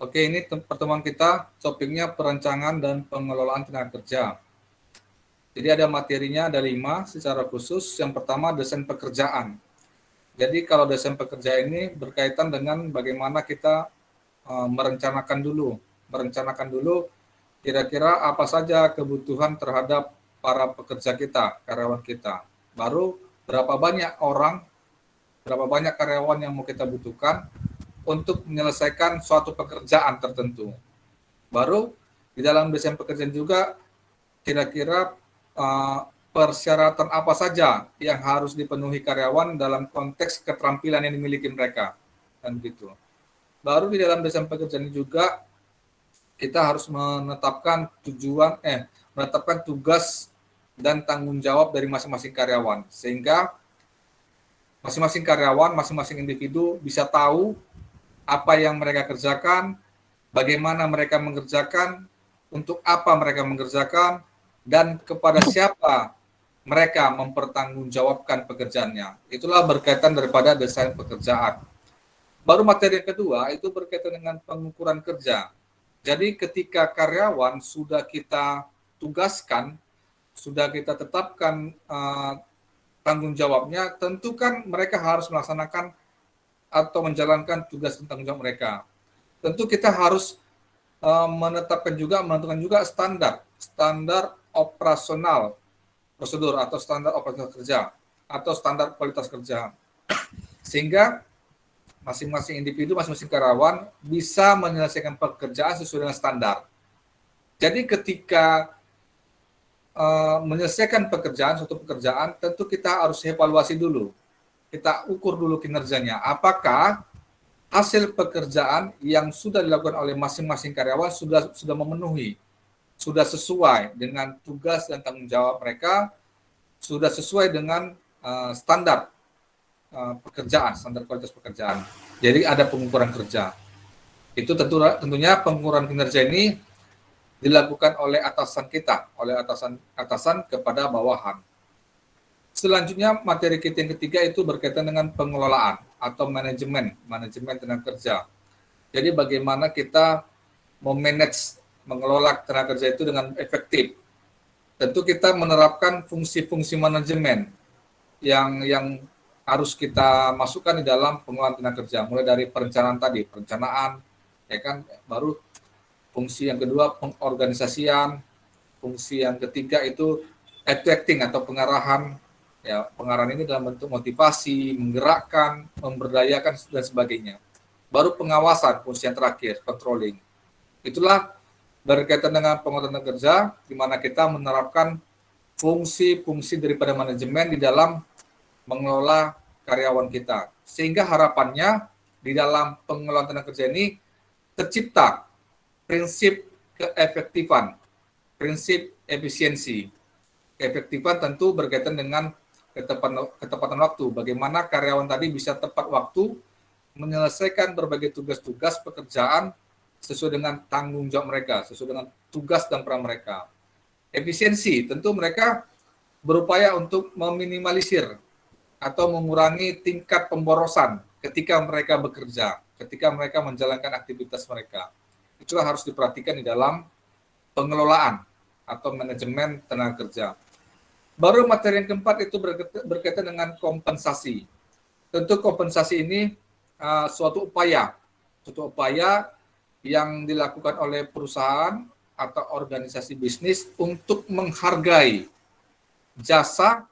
Oke, ini pertemuan kita topiknya perencanaan dan pengelolaan tenaga kerja. Jadi ada materinya, ada 5 secara khusus. Yang pertama desain pekerjaan. Jadi kalau desain pekerjaan ini berkaitan dengan bagaimana kita merencanakan dulu kira-kira apa saja kebutuhan terhadap para pekerja kita, karyawan kita. Baru berapa banyak karyawan yang mau kita butuhkan untuk menyelesaikan suatu pekerjaan tertentu. Baru di dalam desain pekerjaan juga kira-kira persyaratan apa saja yang harus dipenuhi karyawan dalam konteks keterampilan yang dimiliki mereka, dan gitu. Baru di dalam desain pekerjaan juga kita harus menetapkan tugas dan tanggung jawab dari masing-masing karyawan, sehingga masing-masing karyawan, masing-masing individu bisa tahu apa yang mereka kerjakan, bagaimana mereka mengerjakan, untuk apa mereka mengerjakan, dan kepada siapa mereka mempertanggungjawabkan pekerjaannya. Itulah berkaitan daripada desain pekerjaan. Baru materi yang kedua itu berkaitan dengan pengukuran kerja. Jadi ketika karyawan sudah kita tugaskan, sudah kita tetapkan tanggung jawabnya, tentu kan mereka harus melaksanakan atau menjalankan tugas dan tanggung jawab mereka. Tentu kita harus menentukan juga standar operasional prosedur atau standar operasional kerja atau standar kualitas kerja, sehingga masing-masing individu, masing-masing karyawan bisa menyelesaikan pekerjaan sesuai dengan standar. Jadi ketika menyelesaikan suatu pekerjaan, tentu kita harus evaluasi dulu. Kita ukur dulu kinerjanya. Apakah hasil pekerjaan yang sudah dilakukan oleh masing-masing karyawan sudah memenuhi, sudah sesuai dengan tugas dan tanggung jawab mereka, sudah sesuai dengan standar standar kualitas pekerjaan. Jadi ada pengukuran kerja. Itu tentunya pengukuran kinerja ini dilakukan oleh atasan kita, oleh atasan kepada bawahan. Selanjutnya materi kita yang ketiga itu berkaitan dengan pengelolaan atau manajemen tenaga kerja. Jadi bagaimana kita mengelola tenaga kerja itu dengan efektif. Tentu kita menerapkan fungsi-fungsi manajemen yang harus kita masukkan di dalam pengelolaan tenaga kerja, mulai dari perencanaan, ya kan, baru fungsi yang kedua pengorganisasian, fungsi yang ketiga itu acting atau pengarahan. Ya, pengarahan ini dalam bentuk motivasi, menggerakkan, memberdayakan dan sebagainya. Baru pengawasan, fungsi yang terakhir, controlling. Itulah berkaitan dengan pengelolaan tenaga kerja, di mana kita menerapkan fungsi-fungsi daripada manajemen di dalam mengelola karyawan kita. Sehingga harapannya di dalam pengelolaan tenaga kerja ini tercipta prinsip keefektifan, prinsip efisiensi. Keefektifan tentu berkaitan dengan ketepatan waktu. Bagaimana karyawan tadi bisa tepat waktu menyelesaikan berbagai tugas-tugas pekerjaan sesuai dengan tanggung jawab mereka, sesuai dengan tugas dan peran mereka. Efisiensi, tentu mereka berupaya untuk meminimalisir atau mengurangi tingkat pemborosan ketika mereka bekerja, ketika mereka menjalankan aktivitas mereka. Itulah harus diperhatikan di dalam pengelolaan atau manajemen tenaga kerja. Baru materi yang keempat itu berkaitan dengan kompensasi. Tentu kompensasi ini suatu upaya yang dilakukan oleh perusahaan atau organisasi bisnis untuk menghargai jasa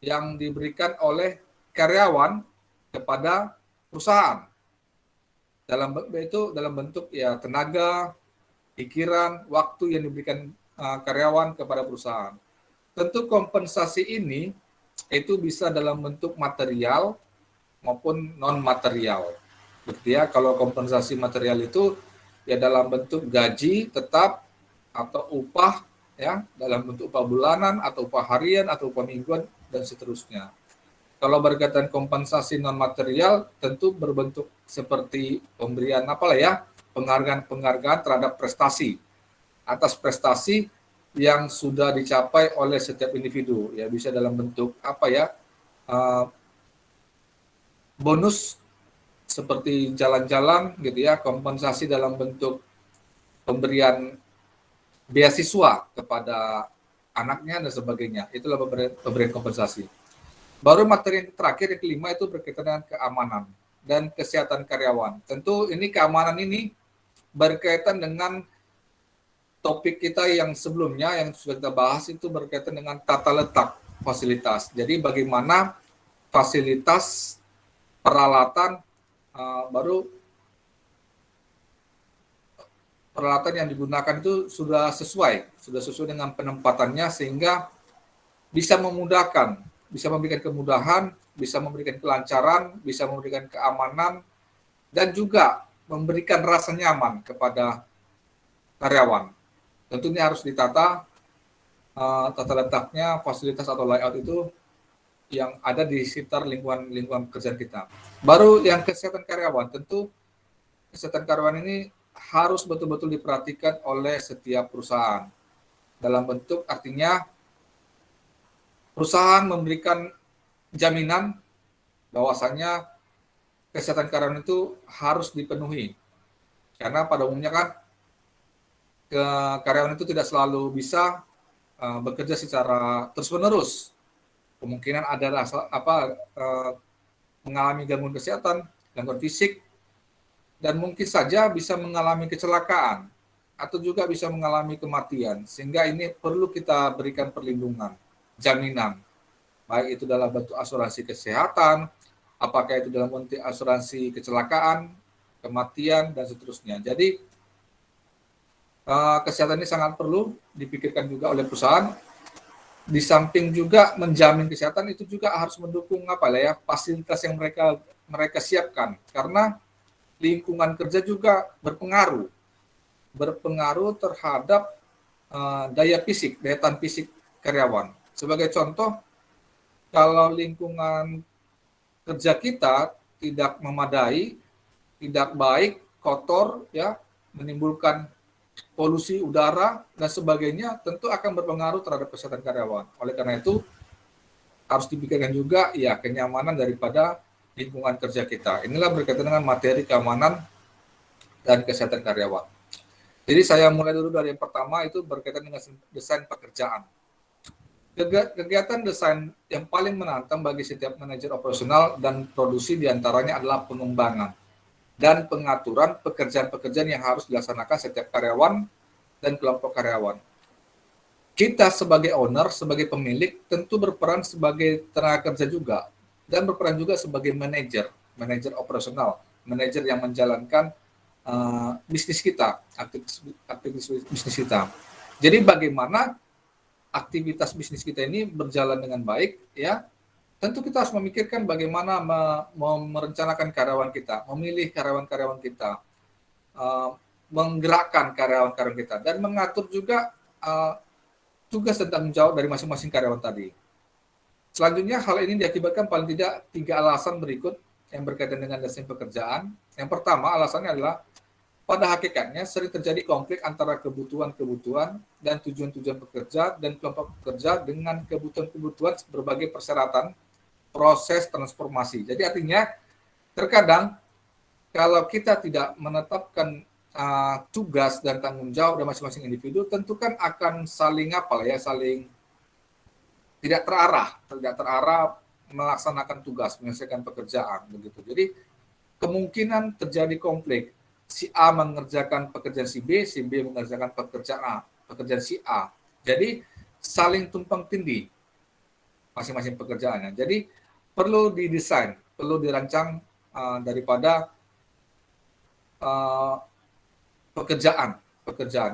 yang diberikan oleh karyawan kepada perusahaan. Dalam bentuk ya tenaga, pikiran, waktu yang diberikan karyawan kepada perusahaan. Tentu kompensasi ini itu bisa dalam bentuk material maupun non material. Gitu ya, kalau kompensasi material itu ya dalam bentuk gaji tetap atau upah, ya, dalam bentuk upah bulanan atau upah harian atau upah mingguan dan seterusnya. Kalau berkaitan kompensasi non material tentu berbentuk seperti pemberian penghargaan terhadap prestasi, atas prestasi yang sudah dicapai oleh setiap individu, ya bisa dalam bentuk bonus seperti jalan-jalan gitu ya, kompensasi dalam bentuk pemberian beasiswa kepada anaknya dan sebagainya. Itulah pemberian kompensasi. Baru materi yang terakhir, yang kelima, itu berkaitan dengan keamanan dan kesehatan karyawan. Tentu ini keamanan ini berkaitan dengan topik kita yang sebelumnya yang sudah kita bahas, itu berkaitan dengan tata letak fasilitas. Jadi bagaimana fasilitas peralatan baru peralatan yang digunakan itu sudah sesuai dengan penempatannya, sehingga bisa memudahkan, bisa memberikan kemudahan, bisa memberikan kelancaran, bisa memberikan keamanan, dan juga memberikan rasa nyaman kepada karyawan. Tentunya harus ditata tata letaknya, fasilitas atau layout itu yang ada di sekitar lingkungan pekerjaan kita. Baru yang kesehatan karyawan, tentu kesehatan karyawan ini harus betul-betul diperhatikan oleh setiap perusahaan. Dalam bentuk artinya perusahaan memberikan jaminan bahwasanya kesehatan karyawan itu harus dipenuhi. Karena pada umumnya kan karyawan itu tidak selalu bisa bekerja secara terus-menerus. Kemungkinan ada mengalami gangguan kesehatan, gangguan fisik, dan mungkin saja bisa mengalami kecelakaan atau juga bisa mengalami kematian. Sehingga ini perlu kita berikan perlindungan, jaminan, baik itu dalam bentuk asuransi kesehatan, apakah itu dalam bentuk asuransi kecelakaan, kematian, dan seterusnya. Jadi kesehatan ini sangat perlu dipikirkan juga oleh perusahaan. Di samping juga menjamin kesehatan, itu juga harus mendukung fasilitas yang mereka siapkan, karena lingkungan kerja juga berpengaruh terhadap daya tahan fisik karyawan. Sebagai contoh, kalau lingkungan kerja kita tidak memadai, tidak baik, kotor, ya, menimbulkan polusi udara dan sebagainya, tentu akan berpengaruh terhadap kesehatan karyawan. Oleh karena itu harus dipikirkan juga ya kenyamanan daripada lingkungan kerja kita. Inilah berkaitan dengan materi keamanan dan kesehatan karyawan. Jadi saya mulai dulu dari yang pertama, itu berkaitan dengan desain pekerjaan. Kegiatan desain yang paling menantang bagi setiap manajer operasional dan produksi diantaranya adalah pengembangan dan pengaturan pekerjaan-pekerjaan yang harus dilaksanakan setiap karyawan dan kelompok karyawan. Kita sebagai owner, sebagai pemilik, tentu berperan sebagai tenaga kerja juga, dan berperan juga sebagai manajer operasional, manajer yang menjalankan bisnis kita, aktivitas bisnis kita. Jadi bagaimana aktivitas bisnis kita ini berjalan dengan baik, ya. Tentu kita harus memikirkan bagaimana merencanakan karyawan kita, memilih karyawan-karyawan kita, menggerakkan karyawan-karyawan kita, dan mengatur juga tugas dan tanggung jawab dari masing-masing karyawan tadi. Selanjutnya, hal ini diakibatkan paling tidak 3 alasan berikut yang berkaitan dengan desain pekerjaan. Yang pertama, alasannya adalah pada hakikatnya sering terjadi konflik antara kebutuhan-kebutuhan dan tujuan-tujuan pekerja dan kelompok pekerja dengan kebutuhan-kebutuhan berbagai persyaratan proses transformasi. Jadi artinya terkadang kalau kita tidak menetapkan tugas dan tanggung jawab dari masing-masing individu, tentu kan akan saling tidak terarah melaksanakan tugas, menyelesaikan pekerjaan begitu. Jadi kemungkinan terjadi konflik. Si A mengerjakan pekerjaan si B mengerjakan pekerjaan si A. Jadi saling tumpang tindih masing-masing pekerjaannya. Jadi perlu didesain, perlu dirancang daripada pekerjaan.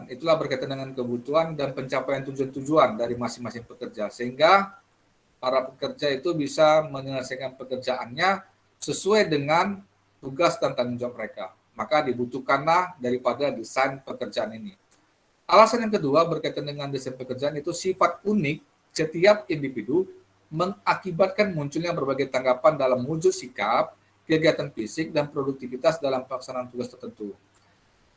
Itulah berkaitan dengan kebutuhan dan pencapaian tujuan-tujuan dari masing-masing pekerja, sehingga para pekerja itu bisa menyelesaikan pekerjaannya sesuai dengan tugas dan tanggung jawab mereka. Maka dibutuhkanlah daripada desain pekerjaan ini. Alasan yang kedua berkaitan dengan desain pekerjaan, itu sifat unik setiap individu mengakibatkan munculnya berbagai tanggapan dalam wujud sikap, kegiatan fisik, dan produktivitas dalam pelaksanaan tugas tertentu.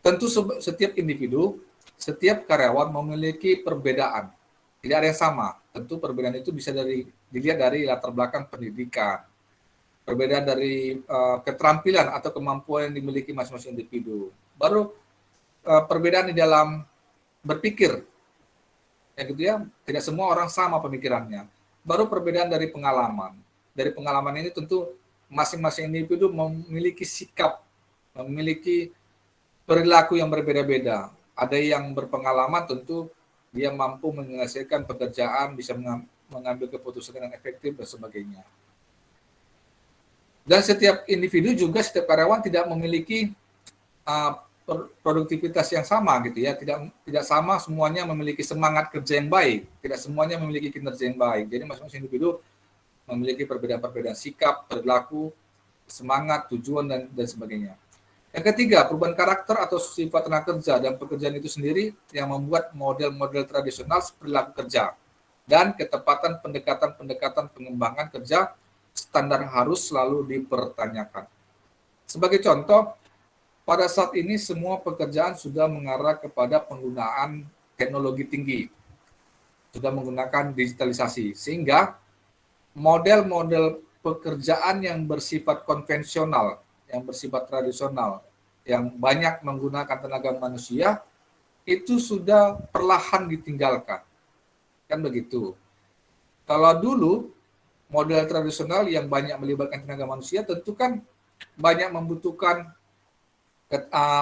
Tentu setiap individu, setiap karyawan memiliki perbedaan. Tidak ada yang sama. Tentu perbedaan itu bisa dilihat dari latar belakang pendidikan, perbedaan dari keterampilan atau kemampuan yang dimiliki masing-masing individu. Baru perbedaan di dalam berpikir, ya gitu ya, tidak semua orang sama pemikirannya. Baru perbedaan dari pengalaman. Dari pengalaman ini tentu masing-masing individu memiliki sikap, memiliki perilaku yang berbeda-beda. Ada yang berpengalaman tentu dia mampu menyelesaikan pekerjaan, bisa mengambil keputusan dengan efektif dan sebagainya. Dan setiap individu juga, setiap karyawan tidak memiliki produktivitas yang sama gitu ya, tidak sama semuanya memiliki semangat kerja yang baik, tidak semuanya memiliki kinerja yang baik. Jadi masing-masing individu memiliki perbedaan-perbedaan sikap, perilaku, semangat, tujuan dan sebagainya. Yang ketiga, perubahan karakter atau sifat tenaga kerja dan pekerjaan itu sendiri yang membuat model-model tradisional perilaku kerja dan ketepatan pendekatan pengembangan kerja standar harus selalu dipertanyakan. Sebagai contoh, pada saat ini semua pekerjaan sudah mengarah kepada penggunaan teknologi tinggi, sudah menggunakan digitalisasi, sehingga model-model pekerjaan yang bersifat konvensional, yang bersifat tradisional, yang banyak menggunakan tenaga manusia, itu sudah perlahan ditinggalkan. Kan begitu. Kalau dulu, model tradisional yang banyak melibatkan tenaga manusia tentu kan banyak membutuhkan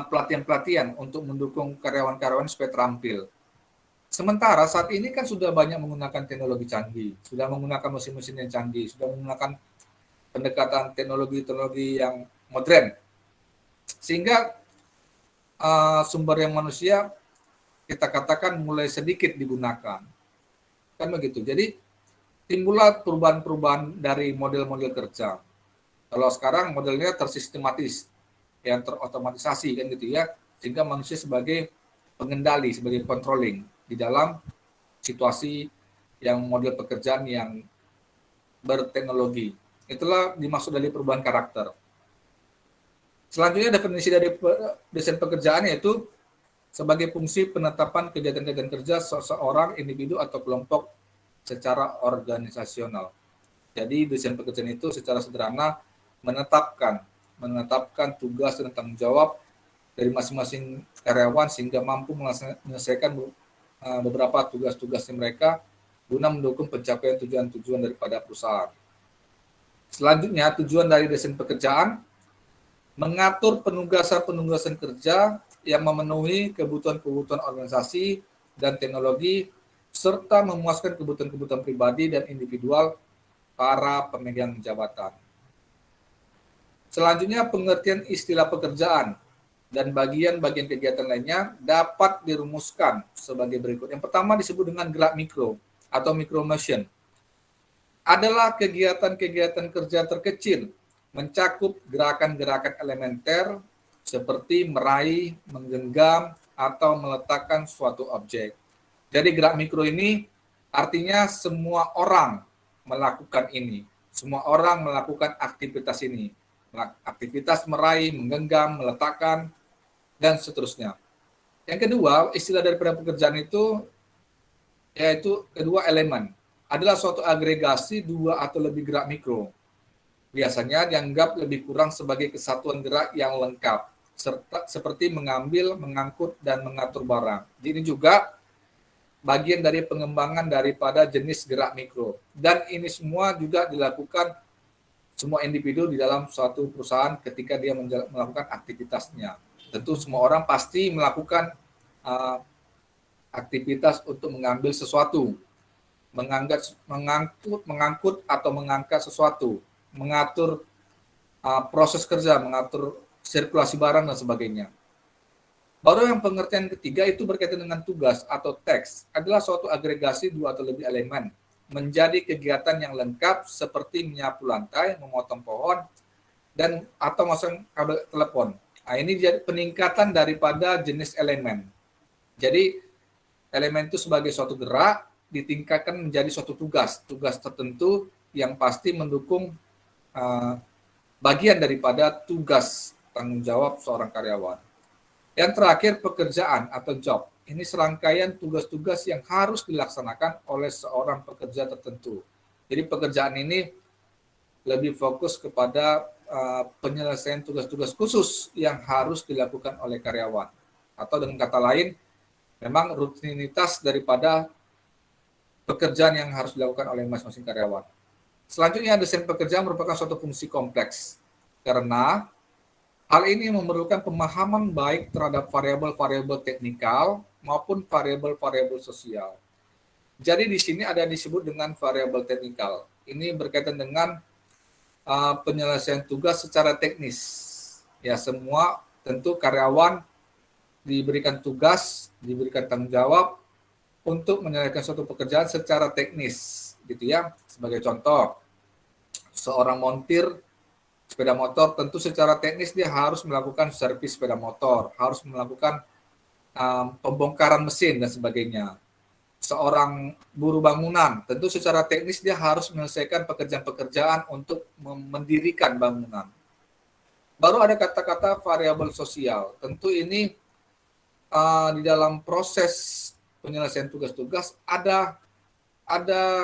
pelatihan-pelatihan untuk mendukung karyawan-karyawan supaya terampil. Sementara saat ini kan sudah banyak menggunakan teknologi canggih, sudah menggunakan mesin-mesin yang canggih, sudah menggunakan pendekatan teknologi-teknologi yang modern, sehingga sumber yang manusia kita katakan mulai sedikit digunakan, kan begitu. Jadi timbullah perubahan-perubahan dari model-model kerja. Kalau sekarang modelnya tersistematis, yang terotomatisasi kan gitu ya, sehingga manusia sebagai pengendali, sebagai controlling di dalam situasi yang model pekerjaan yang berteknologi. Itulah dimaksud dari perubahan karakter. Selanjutnya definisi dari desain pekerjaan yaitu sebagai fungsi penetapan kegiatan-kegiatan kerja seseorang, individu atau kelompok secara organisasional. Jadi desain pekerjaan itu secara sederhana menetapkan tugas dan tanggung jawab dari masing-masing karyawan sehingga mampu menyelesaikan beberapa tugas-tugasnya mereka guna mendukung pencapaian tujuan-tujuan daripada perusahaan. Selanjutnya, tujuan dari desain pekerjaan mengatur penugasan-penugasan kerja yang memenuhi kebutuhan-kebutuhan organisasi dan teknologi serta memuaskan kebutuhan-kebutuhan pribadi dan individual para pemegang jabatan. Selanjutnya, pengertian istilah pekerjaan dan bagian-bagian kegiatan lainnya dapat dirumuskan sebagai berikut. Yang pertama disebut dengan gerak mikro atau micromotion. Adalah kegiatan-kegiatan kerja terkecil, mencakup gerakan-gerakan elementer seperti meraih, menggenggam, atau meletakkan suatu objek. Jadi gerak mikro ini artinya semua orang melakukan ini. Semua orang melakukan aktivitas ini. Aktivitas meraih, menggenggam, meletakkan, dan seterusnya. Yang kedua, istilah daripada pekerjaan itu yaitu kedua elemen. Adalah suatu agregasi dua atau lebih gerak mikro. Biasanya dianggap lebih kurang sebagai kesatuan gerak yang lengkap, serta seperti mengambil, mengangkut, dan mengatur barang. Jadi ini juga bagian dari pengembangan daripada jenis gerak mikro. Dan ini semua juga dilakukan semua individu di dalam suatu perusahaan ketika dia melakukan aktivitasnya. Tentu semua orang pasti melakukan aktivitas untuk mengambil sesuatu, mengangkut atau mengangkat sesuatu, mengatur proses kerja, mengatur sirkulasi barang dan sebagainya. Baru yang pengertian ketiga itu berkaitan dengan tugas atau teks, adalah suatu agregasi dua atau lebih elemen menjadi kegiatan yang lengkap seperti menyapu lantai, memotong pohon, dan atau memasang kabel telepon. Nah, ini jadi peningkatan daripada jenis elemen. Jadi elemen itu sebagai suatu gerak ditingkatkan menjadi suatu tugas tertentu yang pasti mendukung bagian daripada tugas tanggung jawab seorang karyawan. Yang terakhir, pekerjaan atau job. Ini serangkaian tugas-tugas yang harus dilaksanakan oleh seorang pekerja tertentu. Jadi pekerjaan ini lebih fokus kepada penyelesaian tugas-tugas khusus yang harus dilakukan oleh karyawan. Atau dengan kata lain, memang rutinitas daripada pekerjaan yang harus dilakukan oleh masing-masing karyawan. Selanjutnya, desain pekerjaan merupakan suatu fungsi kompleks karena hal ini memerlukan pemahaman baik terhadap variabel-variabel teknikal maupun variabel-variabel sosial. Jadi di sini ada disebut dengan variabel teknikal. Ini berkaitan dengan penyelesaian tugas secara teknis. Ya, semua tentu karyawan diberikan tugas, diberikan tanggung jawab untuk menyelesaikan suatu pekerjaan secara teknis, gitu ya. Sebagai contoh, seorang montir sepeda motor tentu secara teknis dia harus melakukan servis sepeda motor, harus melakukan pembongkaran mesin dan sebagainya. Seorang buruh bangunan tentu secara teknis dia harus menyelesaikan pekerjaan-pekerjaan untuk mendirikan bangunan. Baru ada kata-kata variabel sosial. Tentu ini di dalam proses penyelesaian tugas-tugas ada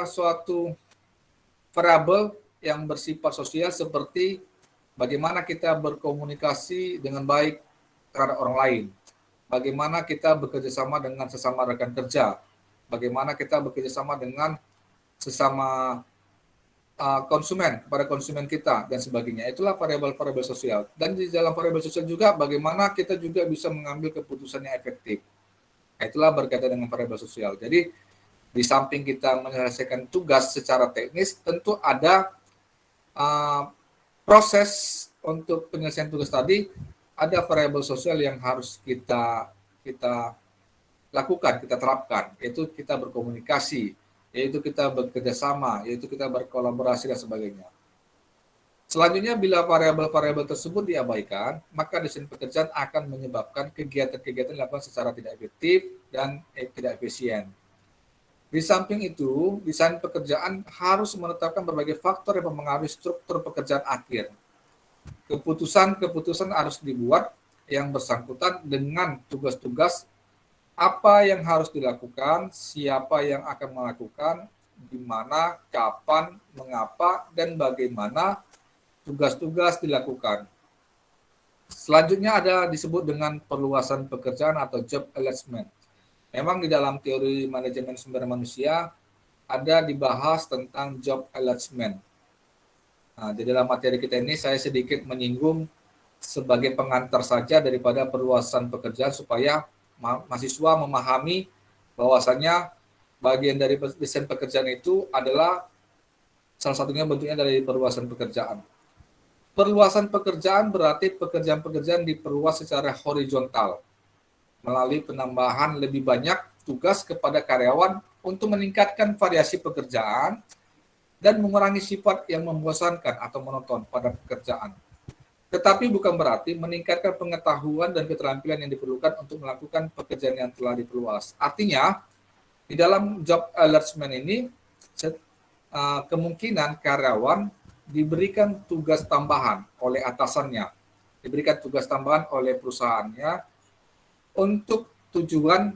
suatu variabel yang bersifat sosial seperti bagaimana kita berkomunikasi dengan baik terhadap orang lain, bagaimana kita bekerja sama dengan sesama rekan kerja, bagaimana kita bekerja sama dengan sesama konsumen, kepada konsumen kita, dan sebagainya. Itulah variabel-variabel sosial. Dan di dalam variabel sosial juga bagaimana kita juga bisa mengambil keputusan yang efektif. Itulah berkaitan dengan variabel sosial. Jadi di samping kita menyelesaikan tugas secara teknis, tentu ada proses untuk penyelesaian tugas tadi, ada variabel sosial yang harus kita lakukan, kita terapkan, yaitu kita berkomunikasi, yaitu kita bekerja sama, yaitu kita berkolaborasi dan sebagainya. Selanjutnya, bila variabel-variabel tersebut diabaikan, maka desain pekerjaan akan menyebabkan kegiatan-kegiatan dilakukan secara tidak efektif dan tidak efisien. Di samping itu, desain pekerjaan harus menetapkan berbagai faktor yang mempengaruhi struktur pekerjaan akhir. Keputusan-keputusan harus dibuat yang bersangkutan dengan tugas-tugas apa yang harus dilakukan, siapa yang akan melakukan, di mana, kapan, mengapa, dan bagaimana tugas-tugas dilakukan. Selanjutnya ada disebut dengan perluasan pekerjaan atau job enlargement. Memang di dalam teori manajemen sumber daya manusia ada dibahas tentang job enlargement. Nah, di dalam materi kita ini saya sedikit menyinggung sebagai pengantar saja daripada perluasan pekerjaan supaya mahasiswa memahami bahwasannya bagian dari desain pekerjaan itu adalah salah satunya bentuknya dari perluasan pekerjaan. Perluasan pekerjaan berarti pekerjaan-pekerjaan diperluas secara horizontal melalui penambahan lebih banyak tugas kepada karyawan untuk meningkatkan variasi pekerjaan dan mengurangi sifat yang membosankan atau monoton pada pekerjaan. Tetapi bukan berarti meningkatkan pengetahuan dan keterampilan yang diperlukan untuk melakukan pekerjaan yang telah diperluas. Artinya, di dalam job enlargement ini, kemungkinan karyawan diberikan tugas tambahan oleh atasannya, diberikan tugas tambahan oleh perusahaannya untuk tujuan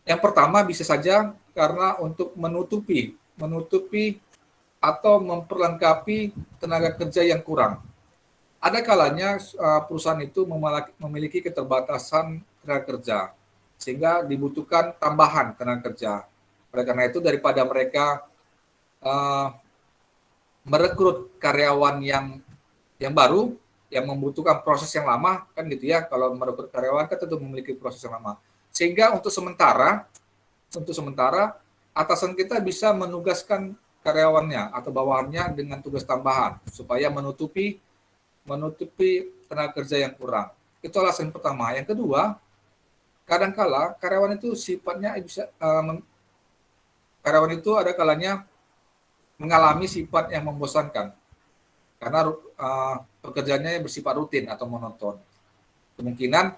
yang pertama bisa saja karena untuk menutupi atau memperlengkapi tenaga kerja yang kurang. Ada kalanya perusahaan itu memiliki keterbatasan tenaga kerja, sehingga dibutuhkan tambahan tenaga kerja. Oleh karena itu, daripada mereka merekrut karyawan yang baru, yang membutuhkan proses yang lama, kan gitu ya, kalau merekrut karyawan kan tentu memiliki proses yang lama. Sehingga untuk sementara, atasan kita bisa menugaskan karyawannya atau bawahannya dengan tugas tambahan, supaya menutupi tenaga kerja yang kurang. Itu alasan pertama. Yang kedua, kadangkala karyawan itu sifatnya bisa karyawan itu ada kalanya mengalami sifat yang membosankan karena pekerjaannya bersifat rutin atau monoton. Kemungkinan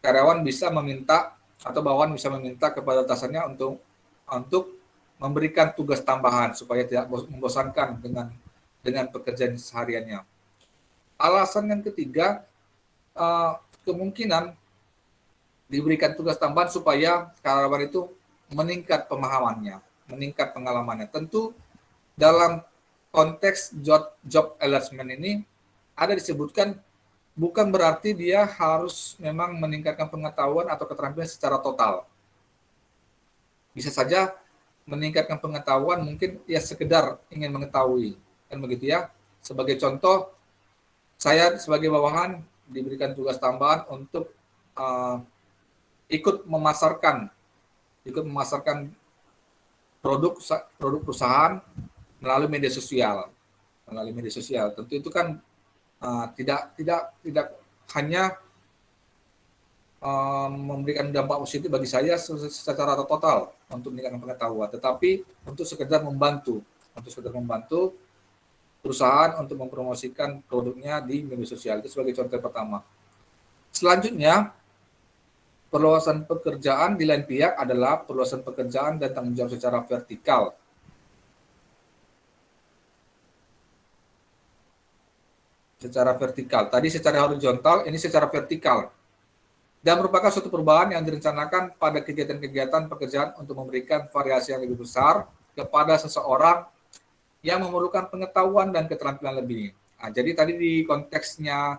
karyawan bisa meminta atau bawahan bisa meminta kepada atasannya untuk memberikan tugas tambahan supaya tidak membosankan dengan pekerjaan sehariannya. Alasan yang ketiga, kemungkinan diberikan tugas tambahan supaya karyawan itu meningkat pemahamannya, meningkat pengalamannya. Tentu dalam konteks job enlargement ini ada disebutkan bukan berarti dia harus memang meningkatkan pengetahuan atau keterampilan secara total. Bisa saja meningkatkan pengetahuan mungkin ya sekedar ingin mengetahui, kan begitu ya. Sebagai contoh, saya sebagai bawahan diberikan tugas tambahan untuk ikut memasarkan produk perusahaan melalui media sosial. Tentu itu kan tidak hanya memberikan dampak positif bagi saya secara total untuk meningkatkan pengetahuan, tetapi untuk sekedar membantu perusahaan untuk mempromosikan produknya di media sosial. Itu sebagai contoh pertama. Selanjutnya, perluasan pekerjaan di lain pihak adalah perluasan pekerjaan dan tanggung jawab secara vertikal. Tadi secara horizontal, ini secara vertikal. Dan merupakan suatu perubahan yang direncanakan pada kegiatan-kegiatan pekerjaan untuk memberikan variasi yang lebih besar kepada seseorang yang memerlukan pengetahuan dan keterampilan lebih. Nah, jadi tadi di konteksnya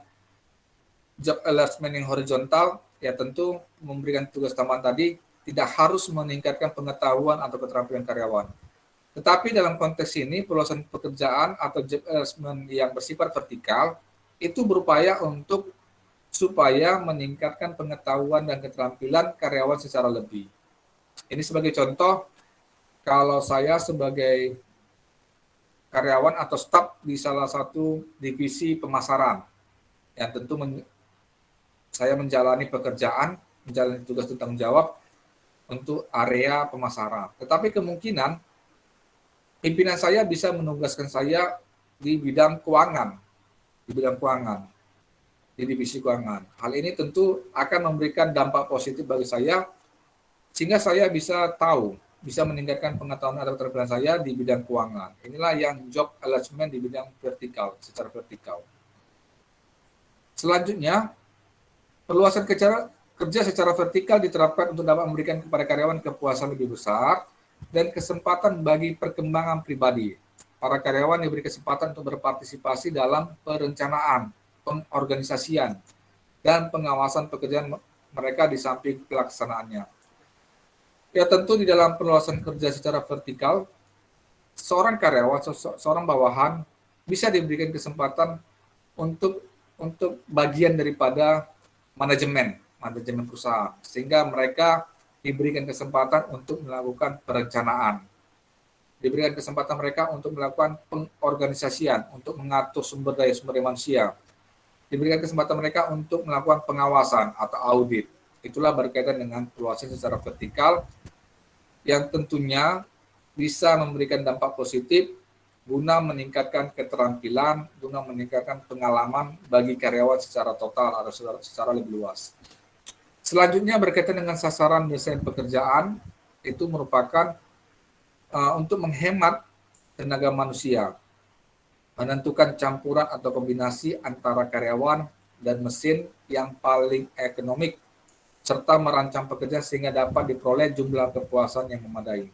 job enlargement yang horizontal, ya tentu memberikan tugas tambahan tadi tidak harus meningkatkan pengetahuan atau keterampilan karyawan. Tetapi dalam konteks ini, perluasan pekerjaan atau job enlargement yang bersifat vertikal itu berupaya untuk supaya meningkatkan pengetahuan dan keterampilan karyawan secara lebih. Ini sebagai contoh, kalau saya sebagai karyawan atau staf di salah satu divisi pemasaran, yang tentu saya menjalani pekerjaan, menjalani tugas dan tanggung jawab untuk area pemasaran. Tetapi kemungkinan pimpinan saya bisa menugaskan saya di bidang keuangan, di divisi keuangan. Hal ini tentu akan memberikan dampak positif bagi saya, sehingga saya bisa meningkatkan pengetahuan atau keterampilan saya di bidang keuangan. Inilah yang job enlargement di bidang vertikal, secara vertikal. Selanjutnya, perluasan kerja secara vertikal diterapkan untuk dapat memberikan kepada karyawan kepuasan lebih besar dan kesempatan bagi perkembangan pribadi. Para karyawan diberi kesempatan untuk berpartisipasi dalam perencanaan, pengorganisasian, dan pengawasan pekerjaan mereka di samping pelaksanaannya. Ya tentu di dalam perluasan kerja secara vertikal, seorang karyawan, seorang bawahan bisa diberikan kesempatan untuk bagian daripada manajemen perusahaan, sehingga mereka diberikan kesempatan untuk melakukan perencanaan, diberikan kesempatan mereka untuk melakukan pengorganisasian, untuk mengatur sumber daya manusia, diberikan kesempatan mereka untuk melakukan pengawasan atau audit. Itulah berkaitan dengan perluasan secara vertikal yang tentunya bisa memberikan dampak positif guna meningkatkan keterampilan, guna meningkatkan pengalaman bagi karyawan secara total atau secara lebih luas. Selanjutnya berkaitan dengan sasaran desain pekerjaan, itu merupakan untuk menghemat tenaga manusia, menentukan campuran atau kombinasi antara karyawan dan mesin yang paling ekonomik, serta merancang pekerjaan sehingga dapat diperoleh jumlah kepuasan yang memadai.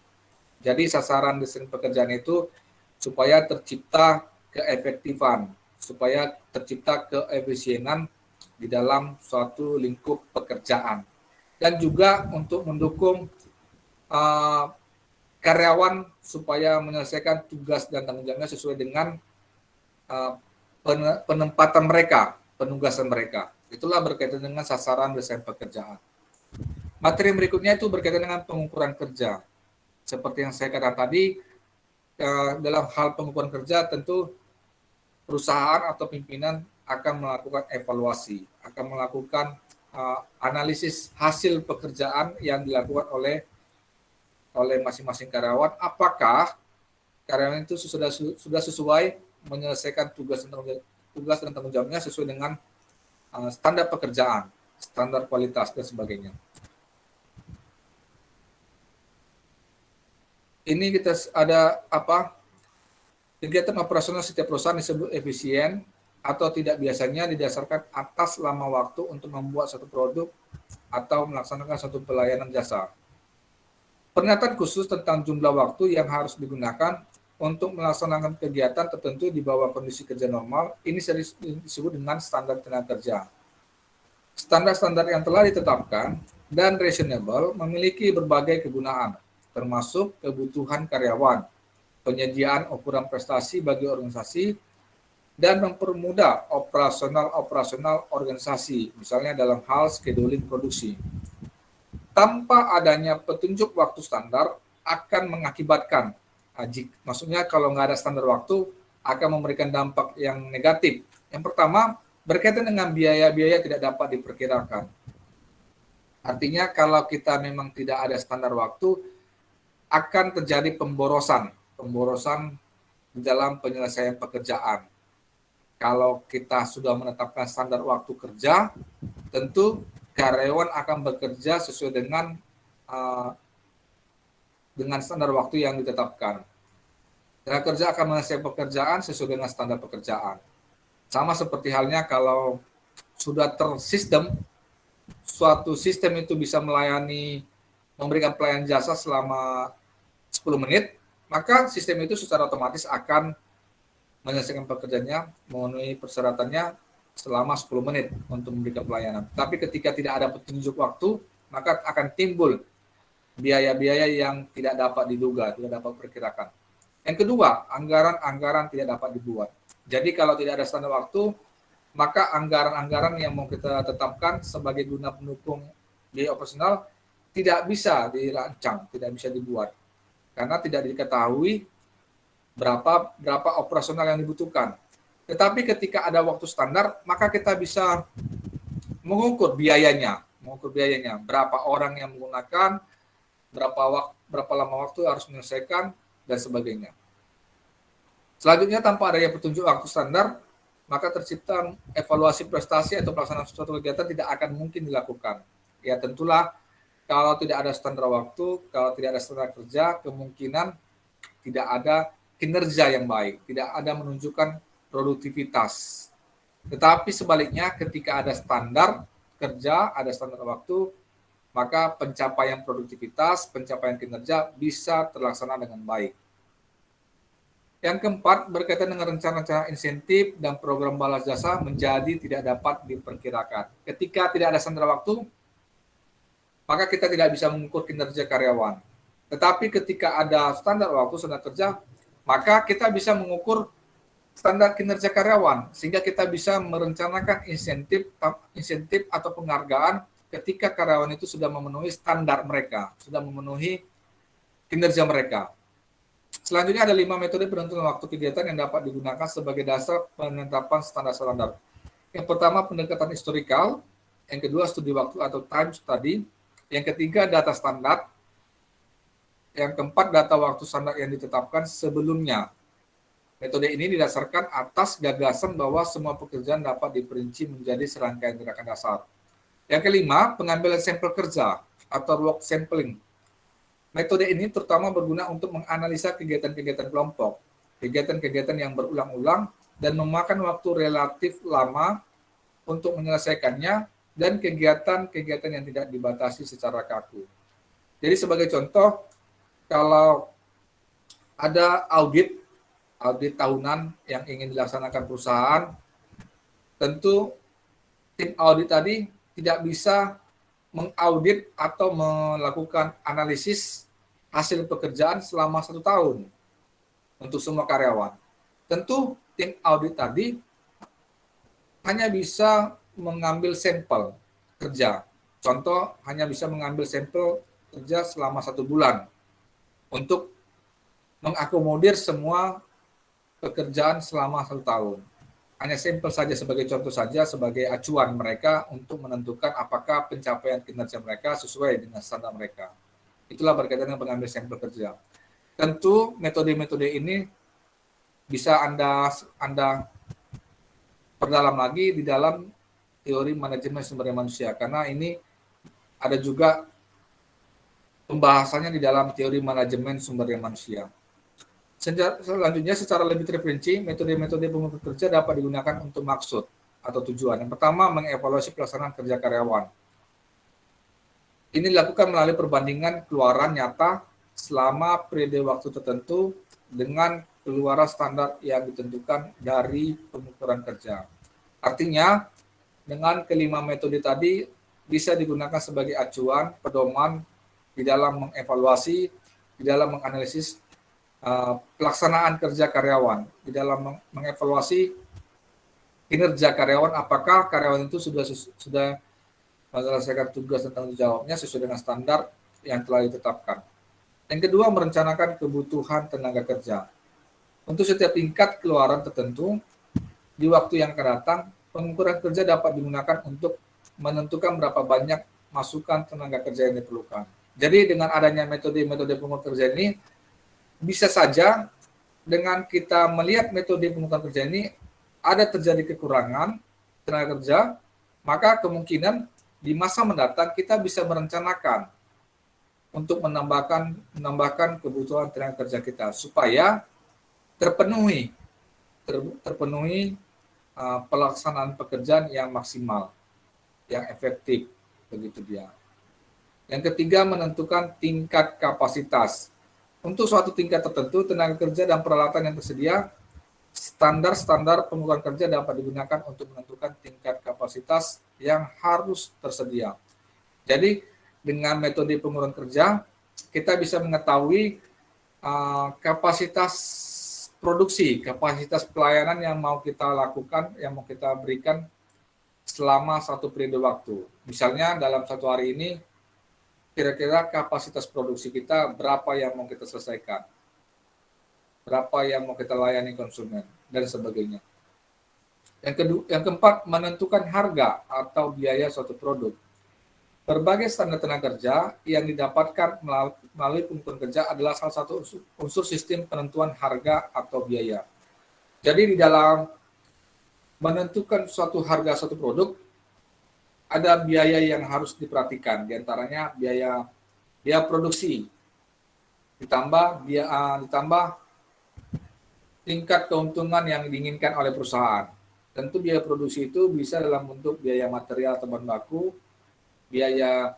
Jadi sasaran desain pekerjaan itu supaya tercipta keefektifan, supaya tercipta keefisienan di dalam suatu lingkup pekerjaan. Dan juga untuk mendukung karyawan supaya menyelesaikan tugas dan tanggung jawabnya sesuai dengan penempatan mereka, penugasan mereka. Itulah berkaitan dengan sasaran desain pekerjaan. Materi berikutnya itu berkaitan dengan pengukuran kerja. Seperti yang saya katakan tadi, dalam hal pengukuran kerja tentu perusahaan atau pimpinan akan melakukan evaluasi, akan melakukan analisis hasil pekerjaan yang dilakukan oleh masing-masing karyawan. Apakah karyawan itu sudah sesuai menyelesaikan tugas dan tanggung jawabnya sesuai dengan standar pekerjaan, standar kualitas dan sebagainya. Ini kita ada kegiatan operasional setiap perusahaan disebut efisien atau tidak, biasanya didasarkan atas lama waktu untuk membuat satu produk atau melaksanakan satu pelayanan jasa. Pernyataan khusus tentang jumlah waktu yang harus digunakan untuk melaksanakan kegiatan tertentu di bawah kondisi kerja normal, ini disebut dengan standar tenaga kerja. Standar-standar yang telah ditetapkan dan reasonable memiliki berbagai kegunaan, termasuk kebutuhan karyawan, penyediaan ukuran prestasi bagi organisasi, dan mempermudah operasional organisasi, misalnya dalam hal scheduling produksi. Tanpa adanya petunjuk waktu standar akan mengakibatkan, maksudnya kalau nggak ada standar waktu akan memberikan dampak yang negatif. Yang pertama, berkaitan dengan biaya-biaya tidak dapat diperkirakan. Artinya kalau kita memang tidak ada standar waktu, akan terjadi pemborosan di dalam penyelesaian pekerjaan. Kalau kita sudah menetapkan standar waktu kerja, tentu karyawan akan bekerja sesuai dengan standar waktu yang ditetapkan. Tenaga kerja akan menyelesaikan pekerjaan sesuai dengan standar pekerjaan. Sama seperti halnya kalau sudah tersistem, suatu sistem itu bisa memberikan pelayanan jasa selama 10 menit, maka sistem itu secara otomatis akan menyelesaikan pekerjaannya, memenuhi persyaratannya selama 10 menit untuk memberikan pelayanan. Tapi ketika tidak ada petunjuk waktu, maka akan timbul biaya-biaya yang tidak dapat diduga, tidak dapat diperkirakan. Yang kedua, anggaran-anggaran tidak dapat dibuat. Jadi kalau tidak ada standar waktu, maka anggaran-anggaran yang mau kita tetapkan sebagai guna pendukung biaya operasional tidak bisa dirancang, tidak bisa dibuat. Karena tidak diketahui berapa operasional yang dibutuhkan. Tetapi ketika ada waktu standar, maka kita bisa mengukur biayanya, berapa orang yang menggunakan, berapa lama waktu harus menyelesaikan, dan sebagainya. Selanjutnya, tanpa adanya petunjuk waktu standar, maka tercipta evaluasi prestasi atau pelaksanaan suatu kegiatan tidak akan mungkin dilakukan. Ya tentulah, kalau tidak ada standar waktu, kalau tidak ada standar kerja, kemungkinan tidak ada kinerja yang baik, tidak ada menunjukkan produktivitas. Tetapi sebaliknya, ketika ada standar kerja, ada standar waktu, maka pencapaian produktivitas, pencapaian kinerja bisa terlaksana dengan baik. Yang keempat, berkaitan dengan rencana-rencana insentif dan program balas jasa menjadi tidak dapat diperkirakan. Ketika tidak ada standar waktu, maka kita tidak bisa mengukur kinerja karyawan. Tetapi ketika ada standar waktu, standar kerja, maka kita bisa mengukur standar kinerja karyawan, sehingga kita bisa merencanakan insentif atau penghargaan ketika karyawan itu sudah memenuhi standar mereka, sudah memenuhi kinerja mereka. Selanjutnya ada 5 metode penentuan waktu kegiatan yang dapat digunakan sebagai dasar penetapan standar-standar. Yang pertama, pendekatan historikal. Yang kedua, studi waktu atau time study. Yang ketiga, data standar. Yang keempat, data waktu standar yang ditetapkan sebelumnya. Metode ini didasarkan atas gagasan bahwa semua pekerjaan dapat diperinci menjadi serangkaian gerakan dasar. Yang kelima, pengambilan sampel kerja atau work sampling. Metode ini terutama berguna untuk menganalisa kegiatan-kegiatan kelompok, kegiatan-kegiatan yang berulang-ulang dan memakan waktu relatif lama untuk menyelesaikannya, dan kegiatan-kegiatan yang tidak dibatasi secara kaku. Jadi sebagai contoh, kalau ada audit tahunan yang ingin dilaksanakan perusahaan, tentu tim audit tadi tidak bisa mengaudit atau melakukan analisis hasil pekerjaan selama 1 tahun untuk semua karyawan. Tentu tim audit tadi hanya bisa mengambil sampel kerja. Contoh, hanya bisa mengambil sampel kerja selama 1 bulan untuk mengakomodir semua pekerjaan selama 1 tahun. Hanya sampel saja sebagai contoh saja, sebagai acuan mereka untuk menentukan apakah pencapaian kinerja mereka sesuai dengan standar mereka. Itulah berkaitan dengan pengambil sampel kerja. Tentu metode-metode ini bisa Anda perdalam lagi di dalam teori manajemen sumber daya manusia, karena ini ada juga pembahasannya di dalam teori manajemen sumber daya manusia. Selanjutnya, secara lebih terperinci, metode-metode pengukur kerja dapat digunakan untuk maksud atau tujuan. Yang pertama, mengevaluasi pelaksanaan kerja karyawan. Ini dilakukan melalui perbandingan keluaran nyata selama periode waktu tertentu dengan keluaran standar yang ditentukan dari pengukuran kerja. Artinya, dengan kelima metode tadi bisa digunakan sebagai acuan, pedoman di dalam mengevaluasi, di dalam menganalisis pelaksanaan kerja karyawan, di dalam mengevaluasi kinerja karyawan, apakah karyawan itu sudah menyelesaikan tugas dan tanggung jawabnya sesuai dengan standar yang telah ditetapkan. Yang kedua, merencanakan kebutuhan tenaga kerja. Untuk setiap tingkat keluaran tertentu, di waktu yang akan datang, pengukuran kerja dapat digunakan untuk menentukan berapa banyak masukan tenaga kerja yang diperlukan. Jadi dengan adanya metode-metode pengukuran kerja ini, bisa saja dengan kita melihat metode pengukuran kerja ini, ada terjadi kekurangan tenaga kerja, maka kemungkinan di masa mendatang kita bisa merencanakan untuk menambahkan kebutuhan tenaga kerja kita supaya terpenuhi pelaksanaan pekerjaan yang maksimal, yang efektif, begitu dia. Yang ketiga, menentukan tingkat kapasitas. Untuk suatu tingkat tertentu, tenaga kerja dan peralatan yang tersedia, standar-standar pengukuran kerja dapat digunakan untuk menentukan tingkat kapasitas yang harus tersedia. Jadi, dengan metode pengukuran kerja, kita bisa mengetahui kapasitas produksi, kapasitas pelayanan yang mau kita lakukan, yang mau kita berikan selama satu periode waktu. Misalnya dalam satu hari ini, kira-kira kapasitas produksi kita berapa yang mau kita selesaikan, berapa yang mau kita layani konsumen, dan sebagainya. Yang keempat, menentukan harga atau biaya suatu produk. Berbagai standar tenaga kerja yang didapatkan melalui pengukuran kerja adalah salah satu unsur sistem penentuan harga atau biaya. Jadi di dalam menentukan suatu harga suatu produk, ada biaya yang harus diperhatikan, diantaranya biaya produksi, ditambah tingkat keuntungan yang diinginkan oleh perusahaan. Tentu biaya produksi itu bisa dalam bentuk biaya material atau bahan baku, biaya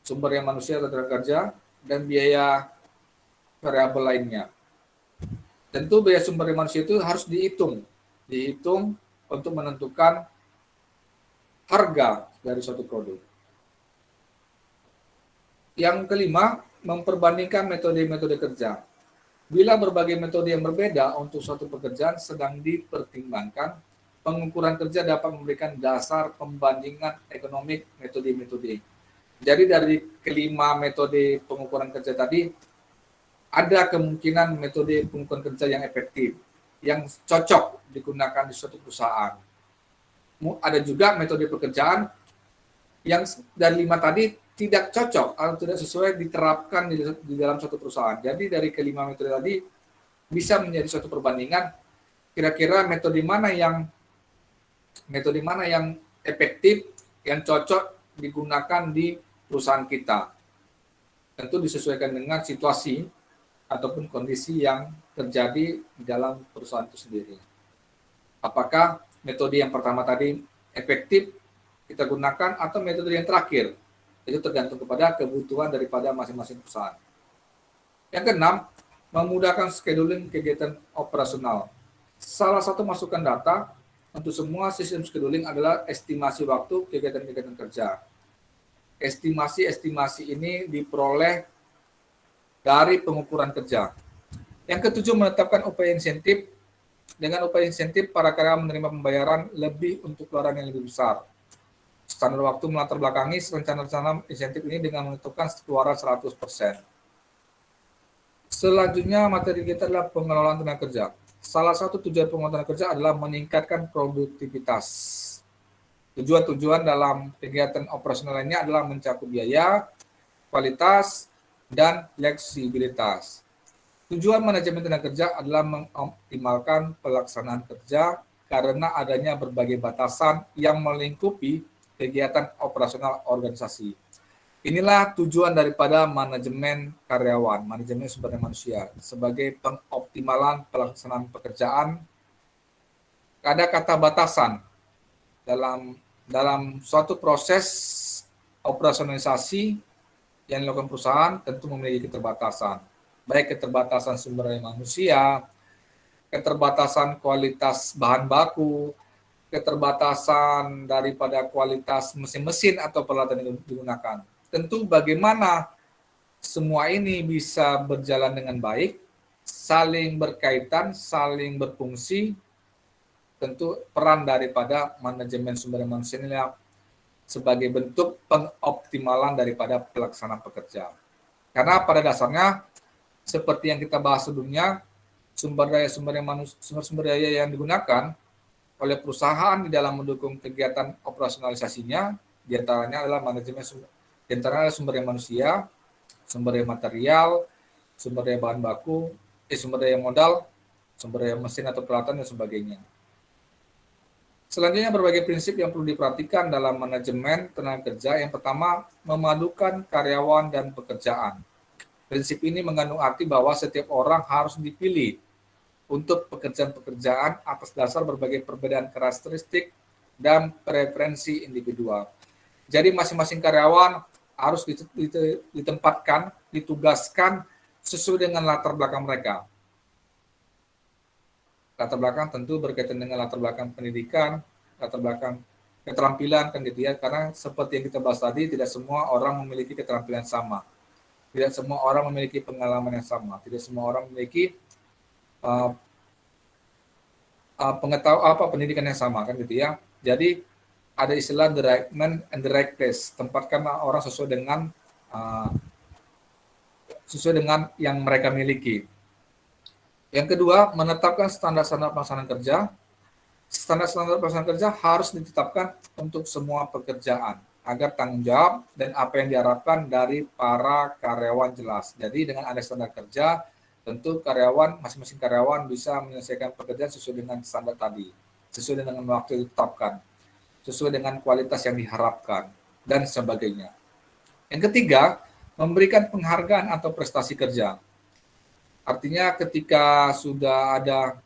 sumber daya manusia atau tenaga kerja, dan biaya variabel lainnya. Tentu biaya sumber daya manusia itu harus dihitung untuk menentukan harga dari suatu produk. Yang kelima, memperbandingkan metode-metode kerja. Bila berbagai metode yang berbeda untuk suatu pekerjaan sedang dipertimbangkan, pengukuran kerja dapat memberikan dasar pembandingan ekonomi metode-metode. Jadi dari kelima metode pengukuran kerja tadi, ada kemungkinan metode pengukuran kerja yang efektif, yang cocok digunakan di suatu perusahaan. Ada juga metode pekerjaan yang dari 5 tadi tidak cocok atau tidak sesuai diterapkan di dalam suatu perusahaan. Jadi dari kelima metode tadi bisa menjadi suatu perbandingan, kira-kira metode mana yang efektif, yang cocok digunakan di perusahaan kita. Tentu disesuaikan dengan situasi ataupun kondisi yang terjadi di dalam perusahaan itu sendiri. Apakah metode yang pertama tadi efektif kita gunakan atau metode yang terakhir? Itu tergantung kepada kebutuhan daripada masing-masing perusahaan. Yang keenam, memudahkan scheduling kegiatan operasional. Salah satu masukan data untuk semua sistem scheduling adalah estimasi waktu kegiatan-kegiatan kerja. Estimasi ini diperoleh dari pengukuran kerja. Yang ketujuh, menetapkan upaya insentif. Dengan upaya insentif, para karyawan menerima pembayaran lebih untuk keluaran yang lebih besar. Standar waktu melatar belakangi rencana-rencana insentif ini dengan menentukan keluaran 100%. Selanjutnya, materi kita adalah pengelolaan tenaga kerja. Salah satu tujuan pengelolaan tenaga kerja adalah meningkatkan produktivitas. Tujuan-tujuan dalam kegiatan operasional lainnya adalah mencakup biaya, kualitas, dan fleksibilitas. Tujuan manajemen tenaga kerja adalah mengoptimalkan pelaksanaan kerja karena adanya berbagai batasan yang melingkupi kegiatan operasional organisasi. Inilah tujuan daripada manajemen karyawan, manajemen sumber daya manusia, sebagai pengoptimalan pelaksanaan pekerjaan. Ada kata batasan dalam suatu proses operasionalisasi yang dilakukan perusahaan tentu memiliki keterbatasan, baik keterbatasan sumber daya manusia, keterbatasan kualitas bahan baku, keterbatasan daripada kualitas mesin-mesin atau peralatan yang digunakan. Tentu bagaimana semua ini bisa berjalan dengan baik, saling berkaitan, saling berfungsi, tentu peran daripada manajemen sumber daya manusia ini sebagai bentuk pengoptimalan daripada pelaksana pekerja. Karena pada dasarnya, seperti yang kita bahas sebelumnya, sumber daya yang digunakan oleh perusahaan di dalam mendukung kegiatan operasionalisasinya, diantaranya adalah sumber daya manusia, sumber daya material, sumber daya bahan baku, sumber daya modal, sumber daya mesin atau peralatan dan sebagainya. Selanjutnya berbagai prinsip yang perlu diperhatikan dalam manajemen tenaga kerja. Yang pertama, memadukan karyawan dan pekerjaan. Prinsip ini mengandung arti bahwa setiap orang harus dipilih untuk pekerjaan-pekerjaan atas dasar berbagai perbedaan karakteristik dan preferensi individual. Jadi masing-masing karyawan harus ditempatkan, ditugaskan sesuai dengan latar belakang mereka. Latar belakang tentu berkaitan dengan latar belakang pendidikan, latar belakang keterampilan kan gitu ya, karena seperti yang kita bahas tadi, tidak semua orang memiliki keterampilan sama, tidak semua orang memiliki pengalaman yang sama, tidak semua orang memiliki pendidikan yang sama kan gitu ya. Jadi ada istilah the right man and the right place, tempatkan orang sesuai dengan yang mereka miliki. Yang kedua, menetapkan standar-standar pelaksanaan kerja. Standar-standar pelaksanaan kerja harus ditetapkan untuk semua pekerjaan agar tanggung jawab dan apa yang diharapkan dari para karyawan jelas. Jadi dengan ada standar kerja, tentu masing-masing karyawan bisa menyelesaikan pekerjaan sesuai dengan standar tadi, sesuai dengan waktu yang ditetapkan, sesuai dengan kualitas yang diharapkan, dan sebagainya. Yang ketiga, memberikan penghargaan atau prestasi kerja. Artinya ketika sudah ada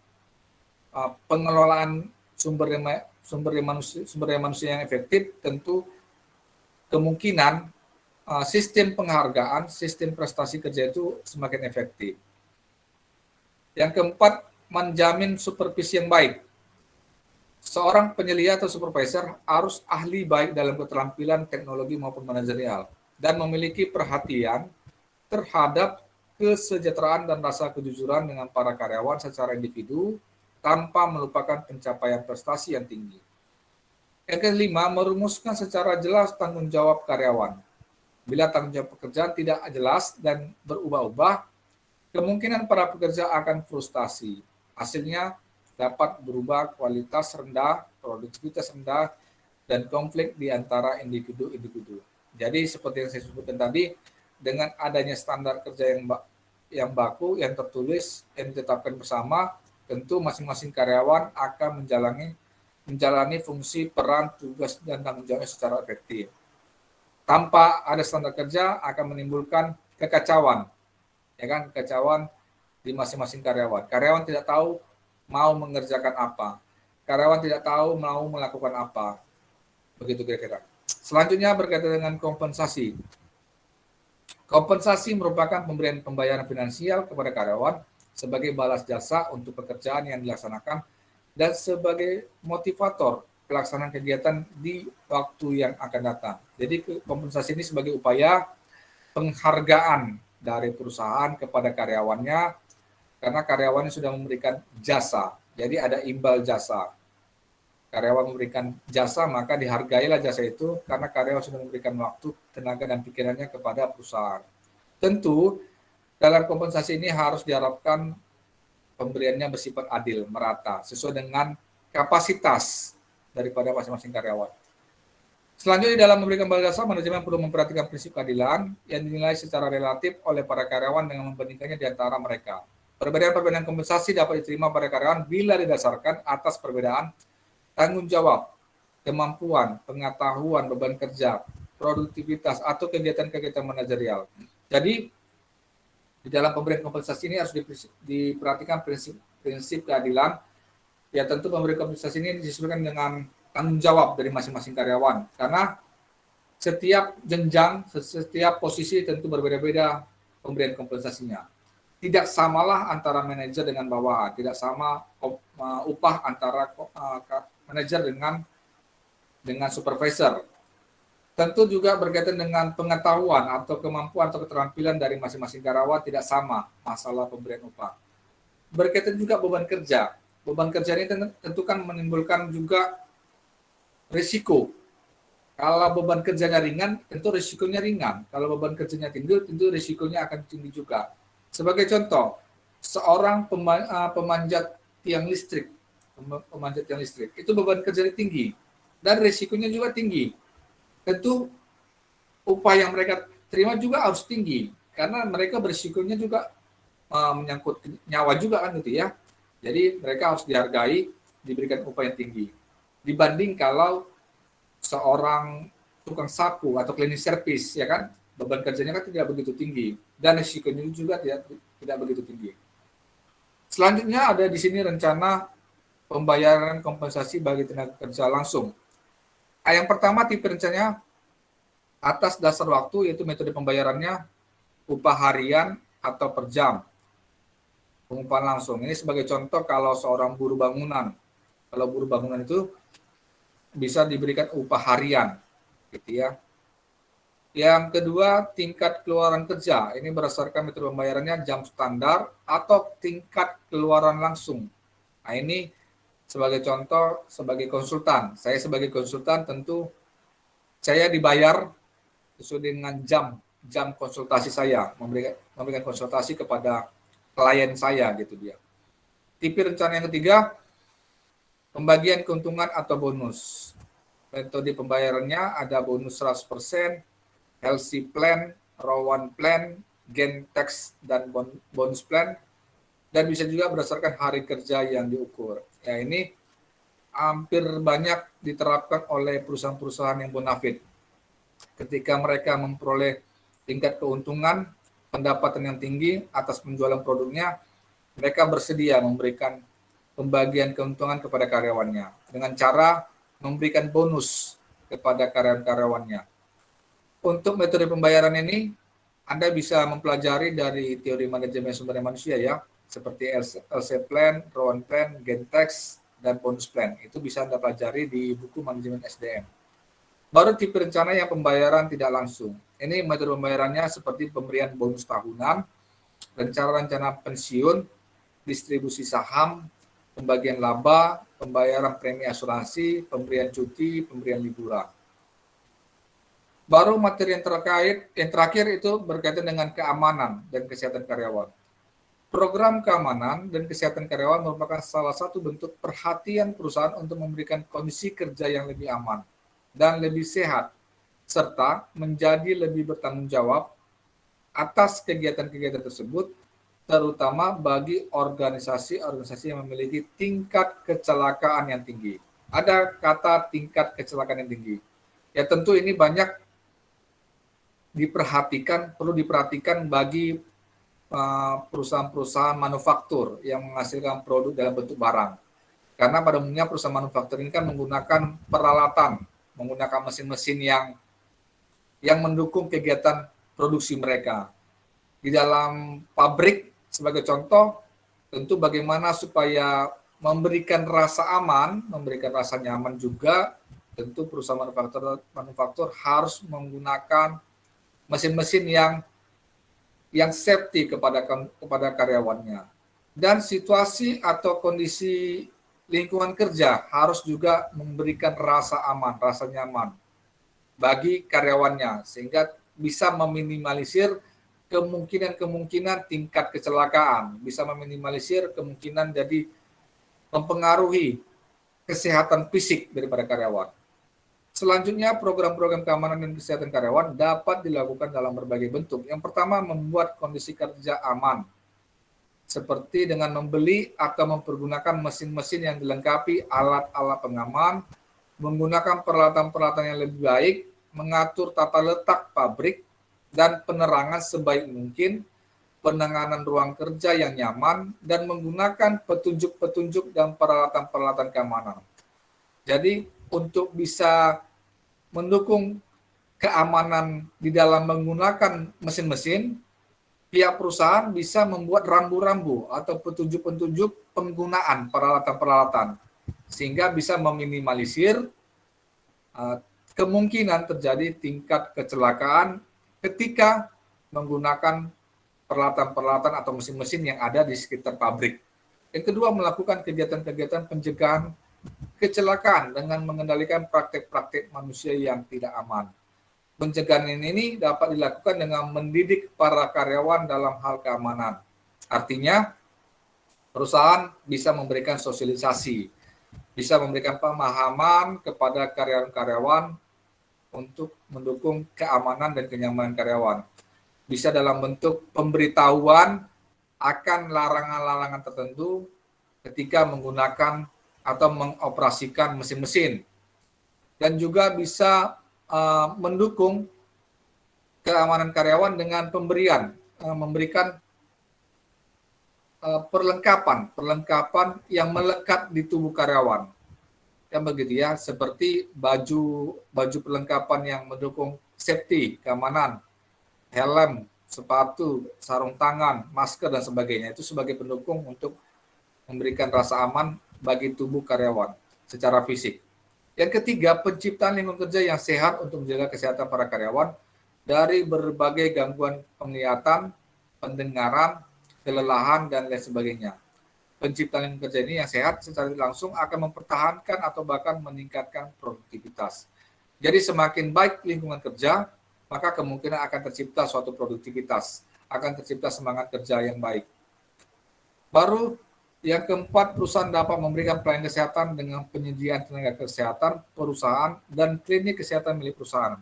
pengelolaan sumber daya manusia yang efektif, tentu kemungkinan sistem penghargaan, sistem prestasi kerja itu semakin efektif. Yang keempat, menjamin supervisi yang baik. Seorang penyelia atau supervisor harus ahli baik dalam keterampilan teknologi maupun manajerial dan memiliki perhatian terhadap kesejahteraan dan rasa kejujuran dengan para karyawan secara individu tanpa melupakan pencapaian prestasi yang tinggi. Yang kelima, merumuskan secara jelas tanggung jawab karyawan. Bila tanggung jawab pekerjaan tidak jelas dan berubah-ubah, kemungkinan para pekerja akan frustasi. Hasilnya dapat berubah kualitas rendah, produktivitas rendah, dan konflik di antara individu-individu. Jadi seperti yang saya sebutkan tadi, dengan adanya standar kerja yang baku, yang tertulis, yang ditetapkan bersama, tentu masing-masing karyawan akan menjalani fungsi, peran, tugas, dan tanggung jawabnya secara efektif. Tanpa ada standar kerja akan menimbulkan kekacauan, ya kan? Kekacauan di masing-masing karyawan. Karyawan tidak tahu mau mengerjakan apa. Karyawan tidak tahu mau melakukan apa. Begitu kira-kira. Selanjutnya berkaitan dengan kompensasi. Kompensasi merupakan pemberian pembayaran finansial kepada karyawan sebagai balas jasa untuk pekerjaan yang dilaksanakan dan sebagai motivator pelaksanaan kegiatan di waktu yang akan datang. Jadi kompensasi ini sebagai upaya penghargaan dari perusahaan kepada karyawannya karena karyawannya sudah memberikan jasa. Jadi ada imbal jasa. Karyawan memberikan jasa, maka dihargailah jasa itu karena karyawan sudah memberikan waktu, tenaga, dan pikirannya kepada perusahaan. Tentu, dalam kompensasi ini harus diharapkan pemberiannya bersifat adil, merata, sesuai dengan kapasitas daripada masing-masing karyawan. Selanjutnya, dalam memberikan balas jasa, manajemen perlu memperhatikan prinsip keadilan yang dinilai secara relatif oleh para karyawan dengan membandingkannya di antara mereka. Perbedaan-perbedaan kompensasi dapat diterima pada karyawan bila didasarkan atas perbedaan tanggung jawab, kemampuan, pengetahuan, beban kerja, produktivitas, atau kegiatan-kegiatan manajerial. Jadi, di dalam pemberian kompensasi ini harus diperhatikan prinsip keadilan. Ya tentu pemberian kompensasi ini disesuaikan dengan tanggung jawab dari masing-masing karyawan. Karena setiap jenjang, setiap posisi tentu berbeda-beda pemberian kompensasinya. tidak samalah antara manajer dengan bawahan, tidak sama upah antara manajer dengan supervisor. Tentu juga berkaitan dengan pengetahuan atau kemampuan atau keterampilan dari masing-masing karyawan tidak sama masalah pemberian upah. Berkaitan juga beban kerja. Beban kerja ini tentu kan menimbulkan juga risiko. Kalau beban kerjanya ringan, tentu risikonya ringan. Kalau beban kerjanya tinggi, tentu risikonya akan tinggi juga. Sebagai contoh, seorang pemanjat tiang listrik, itu beban kerjanya tinggi dan risikonya juga tinggi. Tentu upah yang mereka terima juga harus tinggi karena mereka berisikonya juga menyangkut nyawa juga kan gitu ya. Jadi mereka harus dihargai, diberikan upah yang tinggi. Dibanding kalau seorang tukang sapu atau cleaning service ya kan, beban kerjanya kan tidak begitu tinggi dan risikonya juga tidak begitu tinggi. Selanjutnya ada di sini rencana pembayaran kompensasi bagi tenaga kerja langsung. Yang pertama tipe rencananya atas dasar waktu, yaitu metode pembayarannya upah harian atau per jam. Pengupahan langsung. Ini sebagai contoh kalau seorang buruh bangunan. Kalau buruh bangunan itu bisa diberikan upah harian, gitu ya. Yang kedua, tingkat keluaran kerja. Ini berdasarkan metode pembayarannya jam standar atau tingkat keluaran langsung. Nah, ini sebagai contoh, sebagai konsultan. Saya sebagai konsultan tentu saya dibayar sesuai dengan jam konsultasi saya, memberikan konsultasi kepada klien saya gitu dia. Tipe rencana yang ketiga, pembagian keuntungan atau bonus. Metode pembayarannya ada bonus 100%, LC plan, Rowan plan, gain tax dan bonus plan, dan bisa juga berdasarkan hari kerja yang diukur. Ya, ini hampir banyak diterapkan oleh perusahaan-perusahaan yang bonafit. Ketika mereka memperoleh tingkat keuntungan, pendapatan yang tinggi atas penjualan produknya, mereka bersedia memberikan pembagian keuntungan kepada karyawannya dengan cara memberikan bonus kepada karyawan-karyawannya. Untuk metode pembayaran ini, Anda bisa mempelajari dari teori manajemen sumber daya manusia ya, seperti LC plan, Rowan plan, gain tax, dan bonus plan. Itu bisa Anda pelajari di buku manajemen SDM. Baru tipe rencana yang pembayaran tidak langsung. Ini metode pembayarannya seperti pemberian bonus tahunan, rencana pensiun, distribusi saham, pembagian laba, pembayaran premi asuransi, pemberian cuti, pemberian liburan. Baru materi yang terakhir itu berkaitan dengan keamanan dan kesehatan karyawan. Program keamanan dan kesehatan karyawan merupakan salah satu bentuk perhatian perusahaan untuk memberikan kondisi kerja yang lebih aman dan lebih sehat, serta menjadi lebih bertanggung jawab atas kegiatan-kegiatan tersebut, terutama bagi organisasi-organisasi yang memiliki tingkat kecelakaan yang tinggi. Ada kata tingkat kecelakaan yang tinggi. Ya tentu ini banyak perlu diperhatikan bagi perusahaan-perusahaan manufaktur yang menghasilkan produk dalam bentuk barang. Karena pada umumnya perusahaan manufaktur ini kan menggunakan peralatan, menggunakan mesin-mesin yang mendukung kegiatan produksi mereka. Di dalam pabrik, sebagai contoh, tentu bagaimana supaya memberikan rasa aman, memberikan rasa nyaman juga, tentu perusahaan manufaktur harus menggunakan mesin-mesin yang safety kepada karyawannya. Dan situasi atau kondisi lingkungan kerja harus juga memberikan rasa aman, rasa nyaman bagi karyawannya, sehingga bisa meminimalisir kemungkinan tingkat kecelakaan, bisa meminimalisir kemungkinan jadi mempengaruhi kesehatan fisik daripada karyawan. Selanjutnya, program-program keamanan dan kesehatan karyawan dapat dilakukan dalam berbagai bentuk. Yang pertama, membuat kondisi kerja aman, seperti dengan membeli atau mempergunakan mesin-mesin yang dilengkapi alat-alat pengaman, menggunakan peralatan-peralatan yang lebih baik, mengatur tata letak pabrik, dan penerangan sebaik mungkin, penanganan ruang kerja yang nyaman, dan menggunakan petunjuk-petunjuk dan peralatan-peralatan keamanan. Jadi, untuk bisa mendukung keamanan di dalam menggunakan mesin-mesin, pihak perusahaan bisa membuat rambu-rambu atau petunjuk-petunjuk penggunaan peralatan-peralatan sehingga bisa meminimalisir kemungkinan terjadi tingkat kecelakaan ketika menggunakan peralatan-peralatan atau mesin-mesin yang ada di sekitar pabrik. Yang kedua, melakukan kegiatan-kegiatan pencegahan kecelakaan dengan mengendalikan praktek-praktek manusia yang tidak aman. Pencegahan ini dapat dilakukan dengan mendidik para karyawan dalam hal keamanan. Artinya, perusahaan bisa memberikan sosialisasi, bisa memberikan pemahaman kepada karyawan-karyawan untuk mendukung keamanan dan kenyamanan karyawan. Bisa dalam bentuk pemberitahuan akan larangan-larangan tertentu ketika menggunakan atau mengoperasikan mesin-mesin. Dan juga bisa mendukung keamanan karyawan dengan memberikan perlengkapan yang melekat di tubuh karyawan. Kan begitu ya, seperti baju perlengkapan yang mendukung safety, keamanan, helm, sepatu, sarung tangan, masker dan sebagainya. Itu sebagai pendukung untuk memberikan rasa aman bagi tubuh karyawan secara fisik. Yang ketiga, penciptaan lingkungan kerja yang sehat untuk menjaga kesehatan para karyawan dari berbagai gangguan penglihatan, pendengaran, kelelahan, dan lain sebagainya. Penciptaan lingkungan kerja ini yang sehat secara langsung akan mempertahankan atau bahkan meningkatkan produktivitas. Jadi semakin baik lingkungan kerja, maka kemungkinan akan tercipta suatu produktivitas, akan tercipta semangat kerja yang baik. Baru yang keempat, perusahaan dapat memberikan pelayanan kesehatan dengan penyediaan tenaga kesehatan perusahaan dan klinik kesehatan milik perusahaan.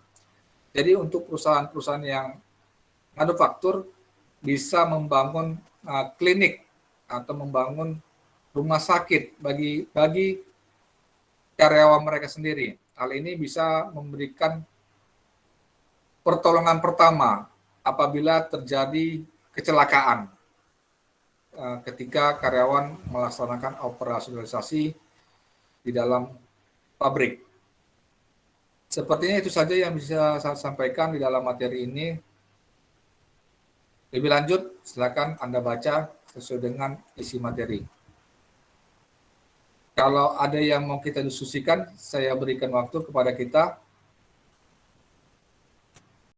Jadi untuk perusahaan-perusahaan yang manufaktur bisa membangun klinik atau membangun rumah sakit bagi karyawan mereka sendiri. Hal ini bisa memberikan pertolongan pertama apabila terjadi kecelakaan ketika karyawan melaksanakan operasionalisasi di dalam pabrik. Sepertinya itu saja yang bisa saya sampaikan di dalam materi ini. Lebih lanjut, silakan Anda baca sesuai dengan isi materi. Kalau ada yang mau kita diskusikan, saya berikan waktu kepada kita